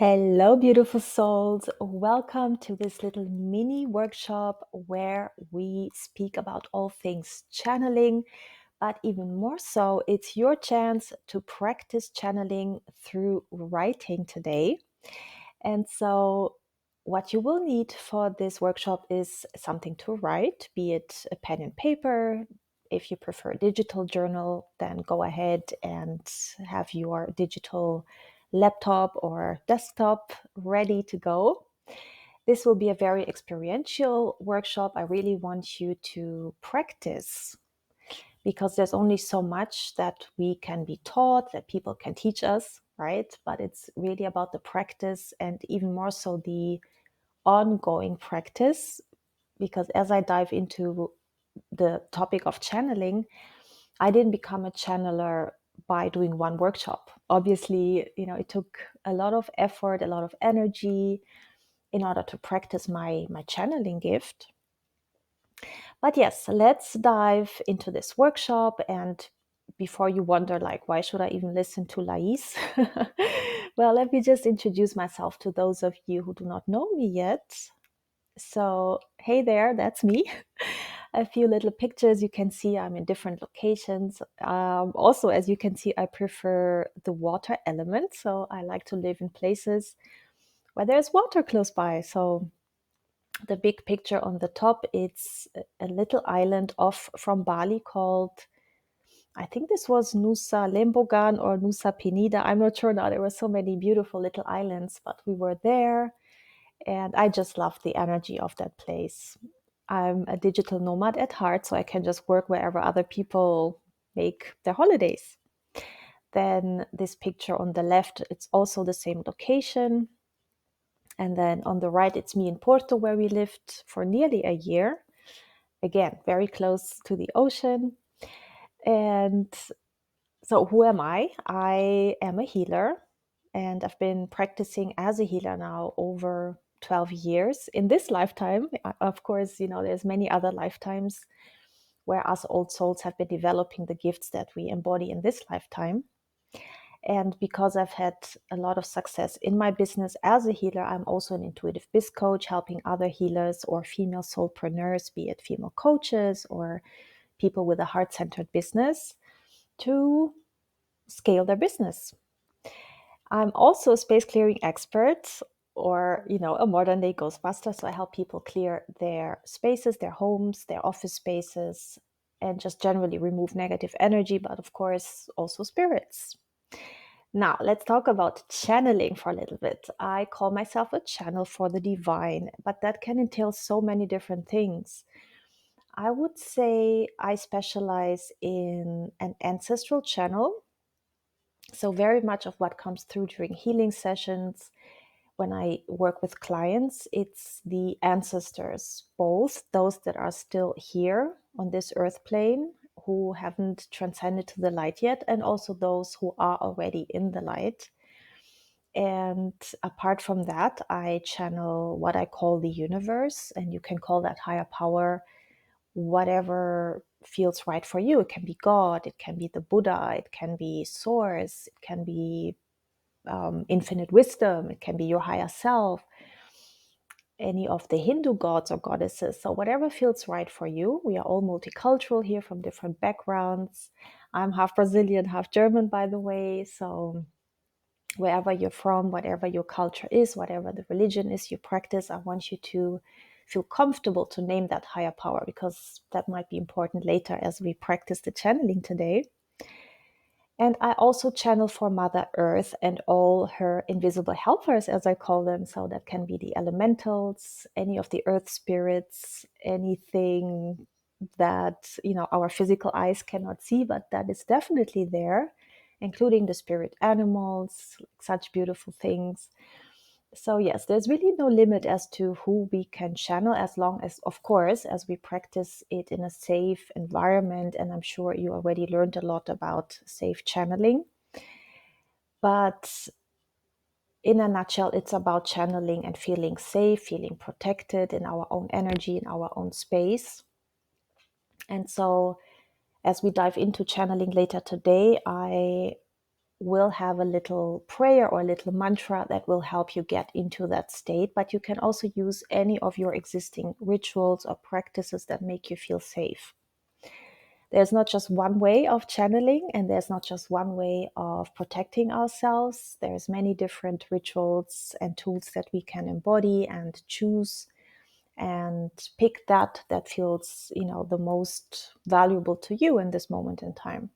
Hello, beautiful souls. Welcome to this little mini workshop where we speak about all things channeling, but even more so, it's your chance to practice channeling through writing today. And so, what you will need for this workshop is something to write, be it a pen and paper. If you prefer a digital journal, then go ahead and have your digital laptop or desktop ready to go. This will be a very experiential workshop. I really want you to practice because there's only so much that we can be taught, that people can teach us, right? But it's really about the practice and even more so the ongoing practice. Because as I dive into the topic of channeling, I didn't become a channeler by doing one workshop. Obviously, it took a lot of effort, a lot of energy in order to practice my channeling gift. But yes, let's dive into this workshop. And before you wonder, like, why should I even listen to Lais? Well, let me just introduce myself to those of you who do not know me yet. So, hey there, that's me. A few little pictures you can see. I'm in different locations. Also, as you can see, I prefer the water element. So, I like to live in places where there's water close by. So, the big picture on the top, it's a little island off from Bali called, I think this was Nusa Lembogan or Nusa Penida. I'm not sure now. There were so many beautiful little islands, but we were there and I just love the energy of that place. I'm a digital nomad at heart, so I can just work wherever other people make their holidays. Then this picture on the left, it's also the same location. And then on the right, it's me in Porto, where we lived for nearly a year. Again, very close to the ocean. And so, who am I? I am a healer, and I've been practicing as a healer now over 12 years in this lifetime. Of course, there's many other lifetimes where us old souls have been developing the gifts that we embody in this lifetime. And because I've had a lot of success in my business as a healer, I'm also an intuitive biz coach, helping other healers or female soulpreneurs, be it female coaches or people with a heart centered business, to scale their business. I'm also a space clearing expert, or a modern day ghostbuster. So I help people clear their spaces, their homes, their office spaces, and just generally remove negative energy, but of course also spirits. Now, let's talk about channeling for a little bit. I call myself a channel for the divine, but that can entail so many different things. I would say I specialize in an ancestral channel. So, very much of what comes through during healing sessions, when I work with clients, it's the ancestors, both those that are still here on this earth plane, who haven't transcended to the light yet, and also those who are already in the light. And apart from that, I channel what I call the universe, and you can call that higher power, whatever feels right for you. It can be God, it can be the Buddha, it can be Source, it can be infinite wisdom, it can be your higher self, any of the Hindu gods or goddesses. So, whatever feels right for you. We are all multicultural here from different backgrounds. I'm half Brazilian, half German, by the way. So, wherever you're from, whatever your culture is, whatever the religion is you practice, I want you to feel comfortable to name that higher power, because that might be important later as we practice the channeling today. And I also channel for Mother Earth and all her invisible helpers, as I call them. So that can be the elementals, any of the earth spirits, anything that, our physical eyes cannot see, but that is definitely there, including the spirit animals, such beautiful things. So yes, there's really no limit as to who we can channel, as long as, of course, as we practice it in a safe environment. And I'm sure you already learned a lot about safe channeling. But in a nutshell, it's about channeling and feeling safe, feeling protected in our own energy, in our own space. And so as we dive into channeling later today, I will have a little prayer or a little mantra that will help you get into that state. But you can also use any of your existing rituals or practices that make you feel safe. There's not just one way of channeling, and there's not just one way of protecting ourselves. There's many different rituals and tools that we can embody and choose and pick that feels, the most valuable to you in this moment in time.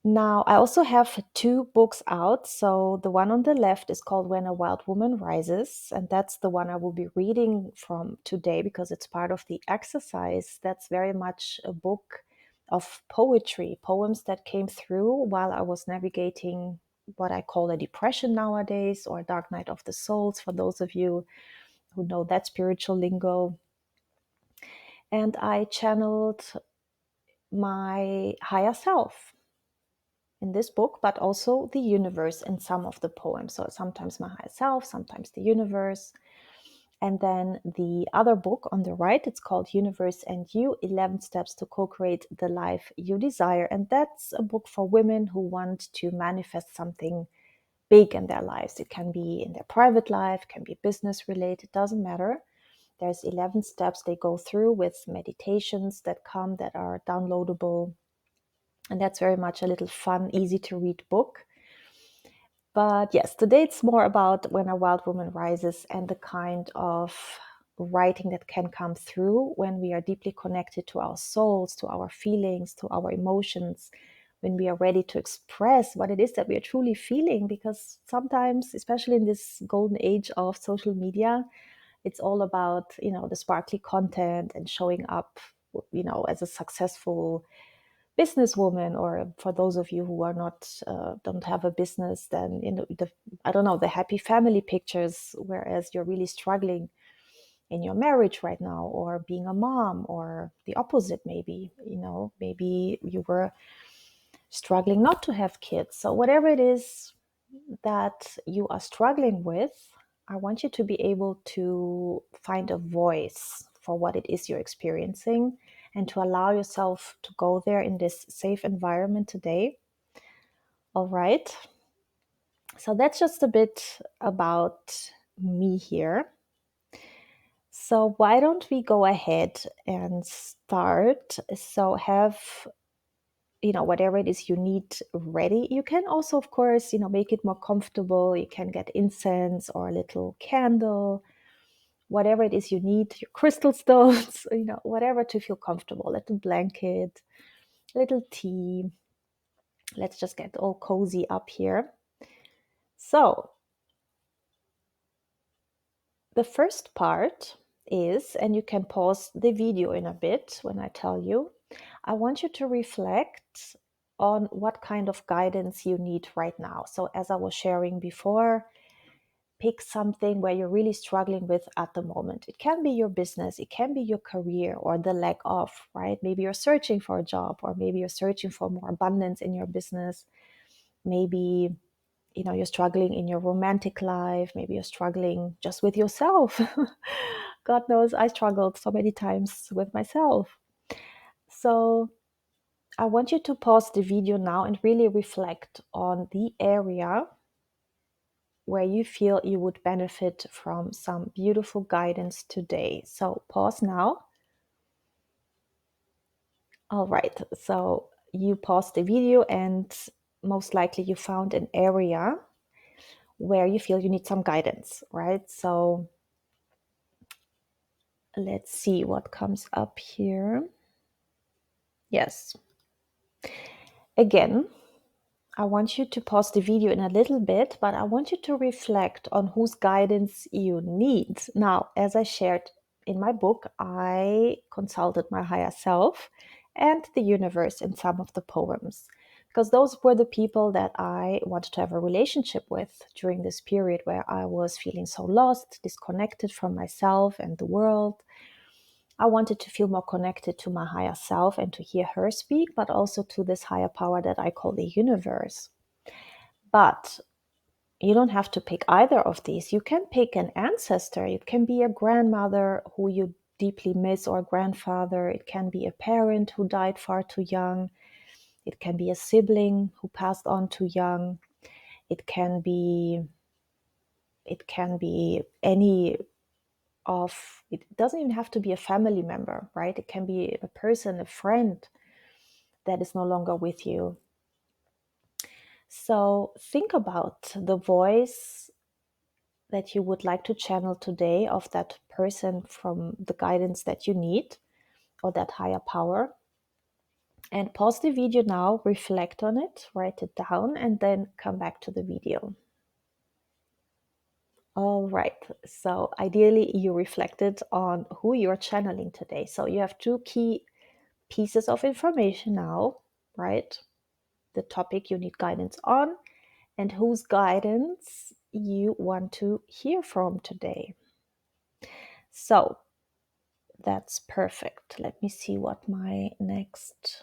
Now, I also have two books out. So the one on the left is called When a Wild Woman Rises, and that's the one I will be reading from today because it's part of the exercise. That's very much a book of poetry, poems that came through while I was navigating what I call a depression nowadays, or dark night of the souls, for those of you who know that spiritual lingo. And I channeled my higher self in this book, but also the universe in some of the poems. So sometimes my higher self, sometimes the universe. And then the other book on the right, it's called Universe and You, 11 Steps to Co-Create the Life You Desire. And that's a book for women who want to manifest something big in their lives. It can be in their private life, can be business related, doesn't matter. There's 11 steps they go through with meditations that come that are downloadable. And that's very much a little fun, easy to read book. But yes, today it's more about When a Wild Woman Rises and the kind of writing that can come through when we are deeply connected to our souls, to our feelings, to our emotions, when we are ready to express what it is that we are truly feeling. Because sometimes, especially in this golden age of social media, it's all about, the sparkly content and showing up, as a successful businesswoman, or for those of you who are not don't have a business, then I don't know, the happy family pictures, whereas you're really struggling in your marriage right now, or being a mom, or the opposite, maybe maybe you were struggling not to have kids. So whatever it is that you are struggling with, I want you to be able to find a voice for what it is you're experiencing, and to allow yourself to go there in this safe environment today. All right. So that's just a bit about me here. So why don't we go ahead and start? So have, whatever it is you need ready. You can also, of course, make it more comfortable. You can get incense or a little candle, whatever it is you need, your crystal stones, whatever to feel comfortable, a little blanket, a little tea. Let's just get all cozy up here. So the first part is, and you can pause the video in a bit when I tell you, I want you to reflect on what kind of guidance you need right now. So as I was sharing before, pick something where you're really struggling with at the moment. It can be your business, it can be your career, or the lack of, right? Maybe you're searching for a job, or maybe you're searching for more abundance in your business. Maybe, you're struggling in your romantic life. Maybe you're struggling just with yourself. God knows I struggled so many times with myself. So I want you to pause the video now and really reflect on the area where you feel you would benefit from some beautiful guidance today. So pause now. All right, so you paused the video, and most likely you found an area where you feel you need some guidance, right? So let's see what comes up here. Yes. Again, I want you to pause the video in a little bit, but I want you to reflect on whose guidance you need. Now, as I shared in my book, I consulted my higher self and the universe in some of the poems, because those were the people that I wanted to have a relationship with during this period where I was feeling so lost, disconnected from myself and the world. I wanted to feel more connected to my higher self and to hear her speak, but also to this higher power that I call the universe. But you don't have to pick either of these. You can pick an ancestor. It can be a grandmother who you deeply miss, or a grandfather. It can be a parent who died far too young. It can be a sibling who passed on too young. It can be any of, it doesn't even have to be a family member, right? It can be a person, a friend that is no longer with you. So think about the voice that you would like to channel today of that person from the guidance that you need, or that higher power. And pause the video now, reflect on it, write it down, and then come back to the video. All right, so ideally you reflected on who you're channeling today. So you have two key pieces of information now, right? The topic you need guidance on, and whose guidance you want to hear from today. So that's perfect. Let me see what my next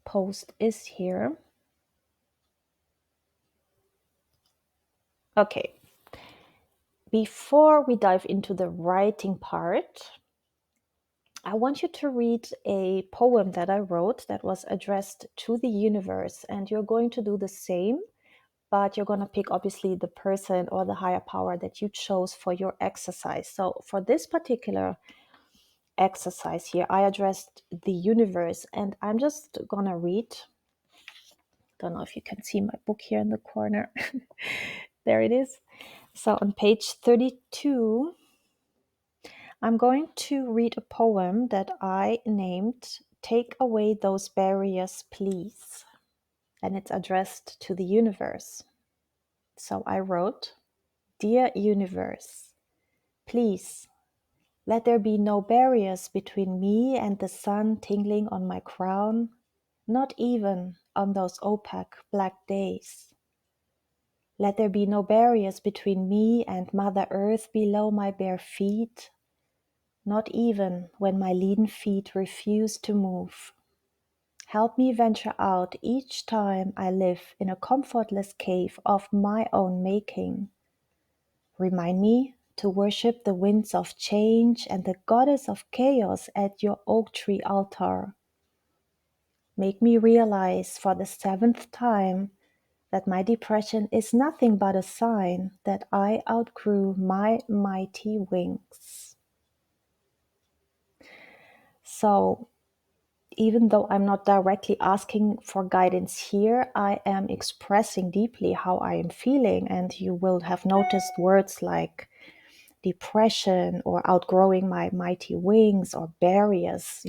post is here. Okay. Before we dive into the writing part, I want you to read a poem that I wrote that was addressed to the universe. And you're going to do the same, but you're going to pick obviously the person or the higher power that you chose for your exercise. So for this particular exercise here, I addressed the universe, and I'm just going to read. Don't know if you can see my book here in the corner. There it is. So on page 32, I'm going to read a poem that I named Take Away Those Barriers, Please. And it's addressed to the universe. So I wrote, Dear Universe, please let there be no barriers between me and the sun tingling on my crown, not even on those opaque black days. Let there be no barriers between me and Mother Earth below my bare feet, not even when my leaden feet refuse to move. Help me venture out each time I live in a comfortless cave of my own making. Remind me to worship the winds of change and the goddess of chaos at your oak tree altar. Make me realize for the 7th time that my depression is nothing but a sign that I outgrew my mighty wings. So, even though I'm not directly asking for guidance here, I am expressing deeply how I am feeling, and you will have noticed words like depression or outgrowing my mighty wings or barriers,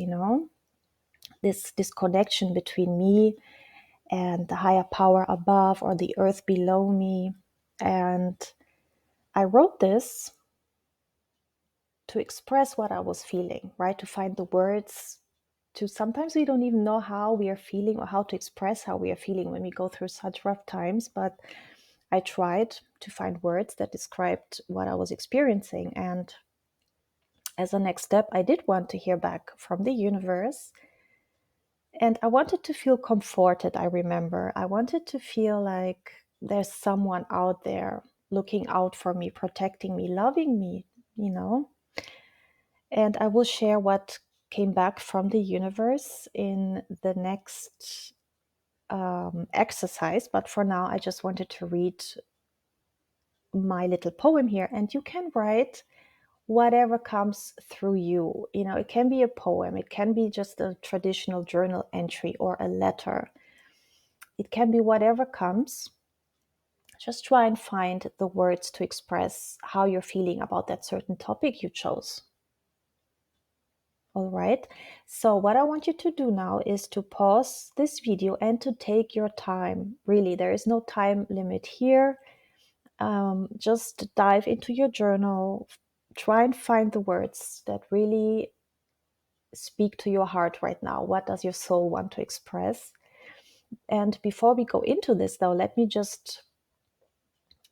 this connection between me and the higher power above or the earth below me. And I wrote this to express what I was feeling, right? To find the words to, sometimes we don't even know how we are feeling or how to express how we are feeling when we go through such rough times. But I tried to find words that described what I was experiencing. And as a next step, I did want to hear back from the universe. And I wanted to feel comforted, I remember. I wanted to feel like there's someone out there looking out for me, protecting me, loving me. And I will share what came back from the universe in the next exercise. But for now, I just wanted to read my little poem here. And you can write whatever comes through you. It can be a poem, it can be just a traditional journal entry or a letter. It can be whatever comes. Just try and find the words to express how you're feeling about that certain topic you chose. All right. So what I want you to do now is to pause this video and to take your time. Really, there is no time limit here. Just dive into your journal. Try and find the words that really speak to your heart right now. What does your soul want to express? And before we go into this, though, let me just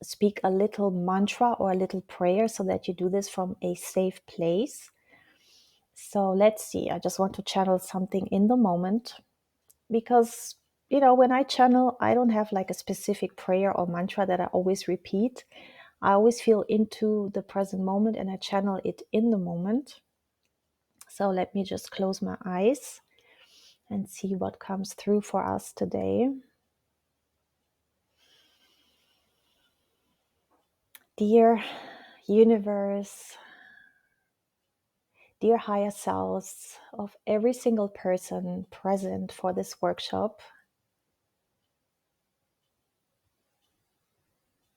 speak a little mantra or a little prayer so that you do this from a safe place. So let's see. I just want to channel something in the moment because, when I channel, I don't have like a specific prayer or mantra that I always repeat. I always feel into the present moment and I channel it in the moment. So let me just close my eyes and see what comes through for us today. Dear universe, dear higher selves of every single person present for this workshop,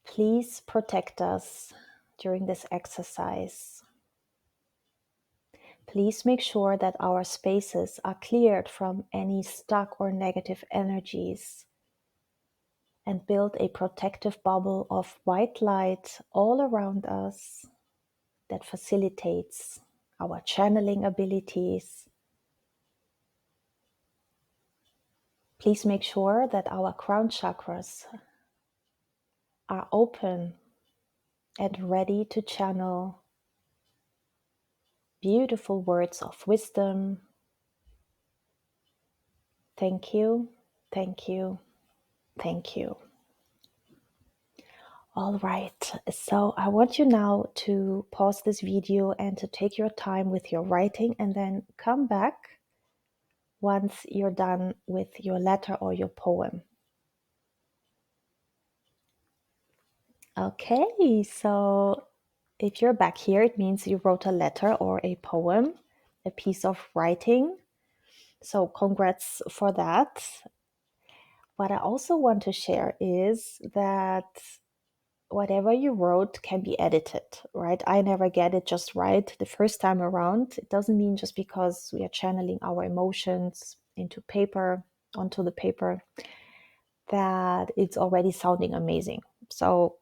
please protect us during this exercise. Please make sure that our spaces are cleared from any stuck or negative energies and build a protective bubble of white light all around us that facilitates our channeling abilities. Please make sure that our crown chakras are open and ready to channel beautiful words of wisdom. Thank you, thank you, thank you. All right, so I want you now to pause this video and to take your time with your writing and then come back once you're done with your letter or your poem. Okay, so if you're back here, it means you wrote a letter or a poem, a piece of writing. So congrats for that. What I also want to share is that whatever you wrote can be edited, right? I never get it just right the first time around. It doesn't mean just because we are channeling our emotions into paper, onto the paper, that it's already sounding amazing. So,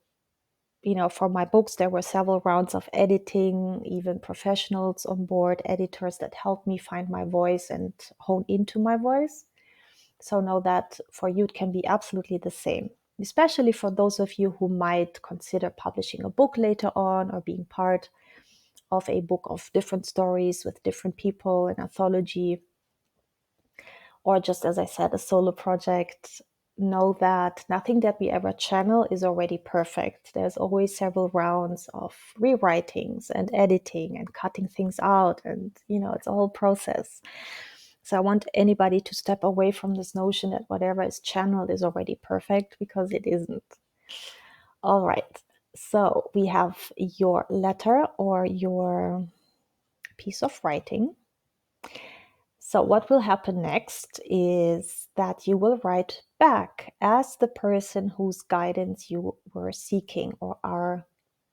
for my books, there were several rounds of editing, even professionals on board, editors that helped me find my voice and hone into my voice. So know that for you, it can be absolutely the same, especially for those of you who might consider publishing a book later on or being part of a book of different stories with different people, an anthology, or just, as I said, a solo project. Know that nothing that we ever channel is already perfect. There's always several rounds of rewritings and editing and cutting things out. And, it's a whole process. So I want anybody to step away from this notion that whatever is channeled is already perfect, because it isn't. All right. So we have your letter or your piece of writing. So what will happen next is that you will write back as the person whose guidance you were seeking or are,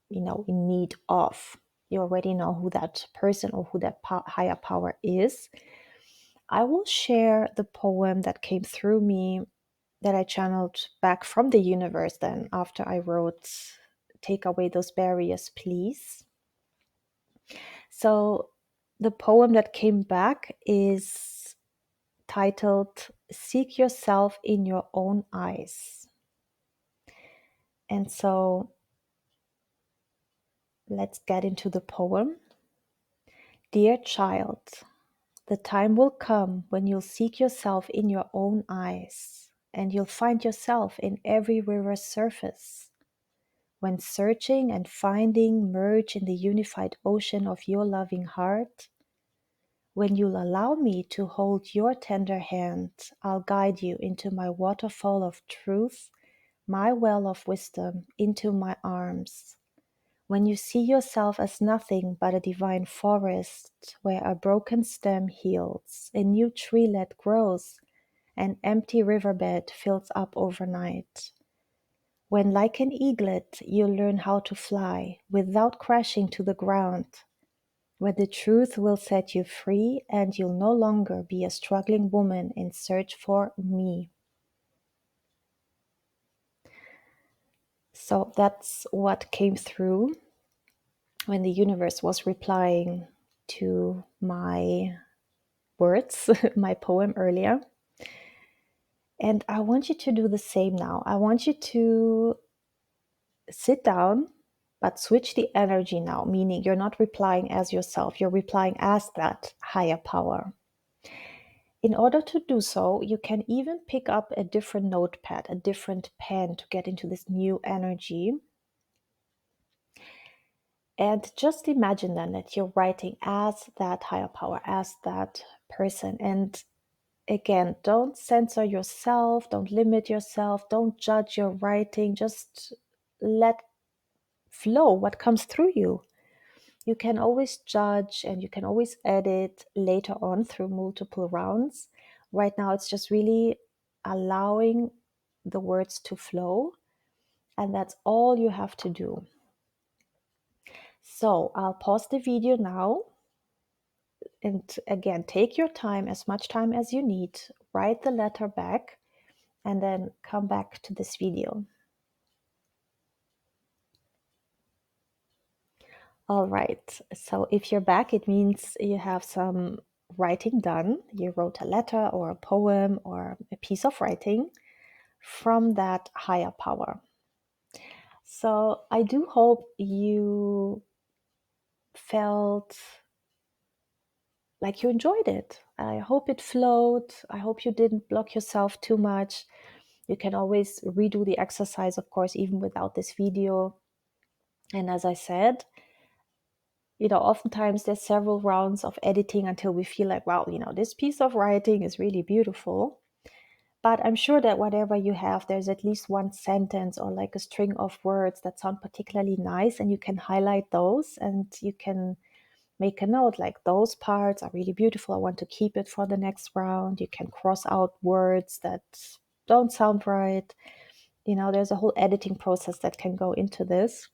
in need of. You already know who that person or who that higher power is. I will share the poem that came through me, that I channeled back from the universe then after I wrote Take Away Those Barriers, Please. So the poem that came back is titled Seek Yourself in Your Own Eyes. And so let's get into the poem. Dear child, the time will come when you'll seek yourself in your own eyes, and you'll find yourself in every river's surface. When searching and finding merge in the unified ocean of your loving heart, when you'll allow me to hold your tender hand, I'll guide you into my waterfall of truth, my well of wisdom, into my arms. When you see yourself as nothing but a divine forest where a broken stem heals, a new treelet grows, an empty riverbed fills up overnight. When, like an eaglet, you learn how to fly without crashing to the ground, where the truth will set you free and you'll no longer be a struggling woman in search for me. So that's what came through when the universe was replying to my words, my poem earlier. And I want you to do the same now. I want you to sit down, but switch the energy now, meaning you're not replying as yourself, you're replying as that higher power. In order to do so, you can even pick up a different notepad, a different pen to get into this new energy. And just imagine then that you're writing as that higher power, as that person. And again, don't censor yourself, don't limit yourself, don't judge your writing, just let flow what comes through you. You can always judge and you can always edit later on through multiple rounds. Right now, it's just really allowing the words to flow, and that's all you have to do. So I'll pause the video now. And again, take your time, as much time as you need, write the letter back, and then come back to this video. All right, so if you're back, it means you have some writing done. You wrote a letter or a poem or a piece of writing from that higher power. So I do hope you felt like you enjoyed it. I hope it flowed. I hope you didn't block yourself too much. You can always redo the exercise, of course, even without this video. And as I said, oftentimes there's several rounds of editing until we feel like, wow, this piece of writing is really beautiful. But I'm sure that whatever you have, there's at least one sentence or like a string of words that sound particularly nice, and you can highlight those and you can make a note like those parts are really beautiful. I want to keep it for the next round. You can cross out words that don't sound right. There's a whole editing process that can go into this.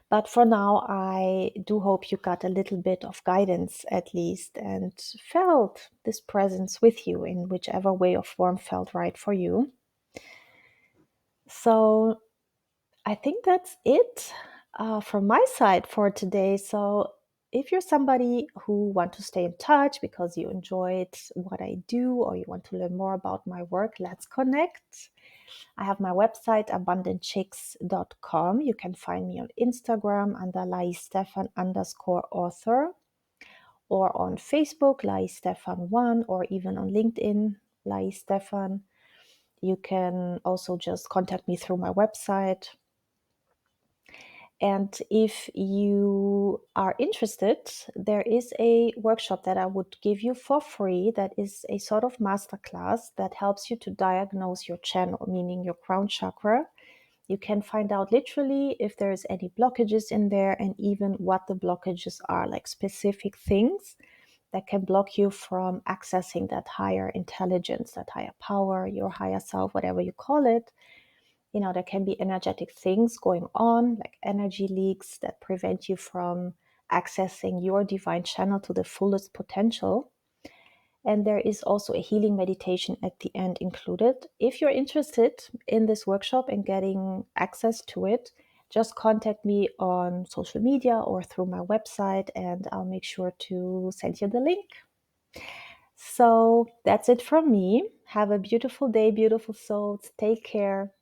But for now, I do hope you got a little bit of guidance at least and felt this presence with you in whichever way or form felt right for you. So I think that's it from my side for today. So if you're somebody who want to stay in touch because you enjoyed what I do or you want to learn more about my work, let's connect. I have my website, abundantchicks.com. You can find me on Instagram under Lais_Stephan_author or on Facebook, Lais_Stephan1, or even on LinkedIn, Lais_Stephan. You can also just contact me through my website. And if you are interested, there is a workshop that I would give you for free that is a sort of masterclass that helps you to diagnose your channel, meaning your crown chakra. You can find out literally if there's any blockages in there and even what the blockages are, like specific things that can block you from accessing that higher intelligence, that higher power, your higher self, whatever you call it. There can be energetic things going on, like energy leaks that prevent you from accessing your divine channel to the fullest potential. And there is also a healing meditation at the end included. If you're interested in this workshop and getting access to it, just contact me on social media or through my website, and I'll make sure to send you the link. So that's it from me. Have a beautiful day, beautiful souls. Take care.